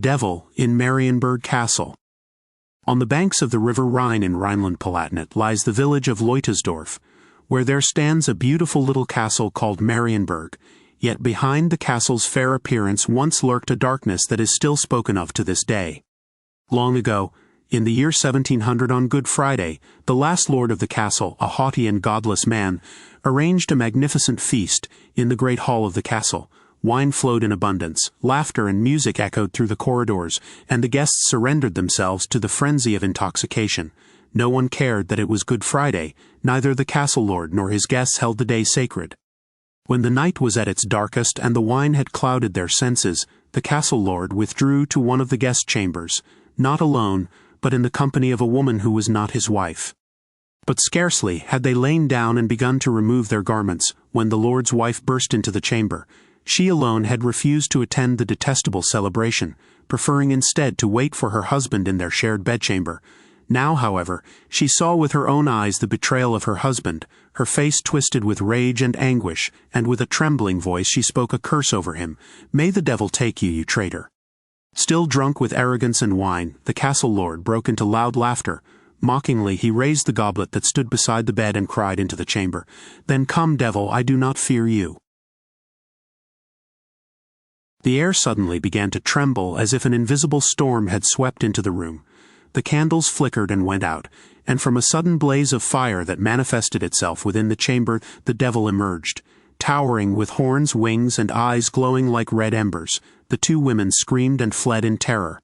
Devil in Marienburg Castle. On the banks of the river Rhine in Rhineland-Palatinate lies the village of Leutersdorf, where there stands a beautiful little castle called Marienburg, yet behind the castle's fair appearance once lurked a darkness that is still spoken of to this day. Long ago, in the year 1700 on Good Friday, the last lord of the castle, a haughty and godless man, arranged a magnificent feast in the great hall of the castle. Wine flowed in abundance, laughter and music echoed through the corridors, and the guests surrendered themselves to the frenzy of intoxication. No one cared that it was Good Friday, neither the castle lord nor his guests held the day sacred. When the night was at its darkest and the wine had clouded their senses, the castle lord withdrew to one of the guest chambers, not alone, but in the company of a woman who was not his wife. But scarcely had they lain down and begun to remove their garments, when the lord's wife burst into the chamber. She alone had refused to attend the detestable celebration, preferring instead to wait for her husband in their shared bedchamber. Now, however, she saw with her own eyes the betrayal of her husband, her face twisted with rage and anguish, and with a trembling voice she spoke a curse over him. "May the devil take you, you traitor." Still drunk with arrogance and wine, the castle lord broke into loud laughter. Mockingly he raised the goblet that stood beside the bed and cried into the chamber, "Then come, devil, I do not fear you." The air suddenly began to tremble as if an invisible storm had swept into the room. The candles flickered and went out, and from a sudden blaze of fire that manifested itself within the chamber the devil emerged. Towering with horns, wings, and eyes glowing like red embers, the two women screamed and fled in terror.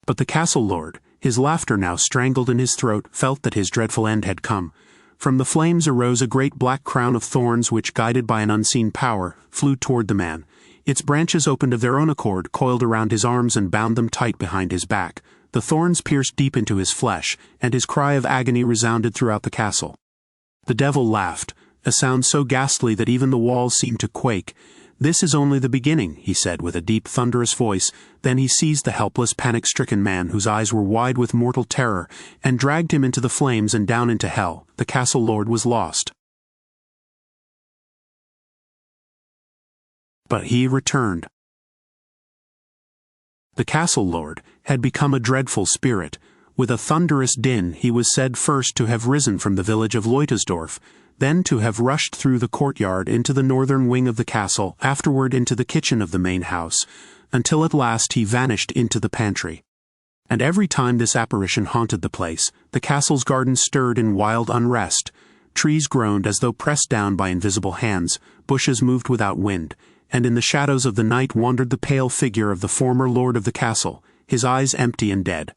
But the castle lord, his laughter now strangled in his throat, felt that his dreadful end had come. From the flames arose a great black crown of thorns which, guided by an unseen power, flew toward the man. Its branches opened of their own accord, coiled around his arms and bound them tight behind his back. The thorns pierced deep into his flesh, and his cry of agony resounded throughout the castle. The devil laughed, a sound so ghastly that even the walls seemed to quake. "This is only the beginning," he said with a deep, thunderous voice. Then he seized the helpless, panic-stricken man, whose eyes were wide with mortal terror, and dragged him into the flames and down into hell. The castle lord was lost. But he returned. The castle lord had become a dreadful spirit. With a thunderous din he was said first to have risen from the village of Leutersdorf, then to have rushed through the courtyard into the northern wing of the castle, afterward into the kitchen of the main house, until at last he vanished into the pantry. And every time this apparition haunted the place, the castle's garden stirred in wild unrest. Trees groaned as though pressed down by invisible hands, bushes moved without wind, and in the shadows of the night wandered the pale figure of the former lord of the castle, his eyes empty and dead.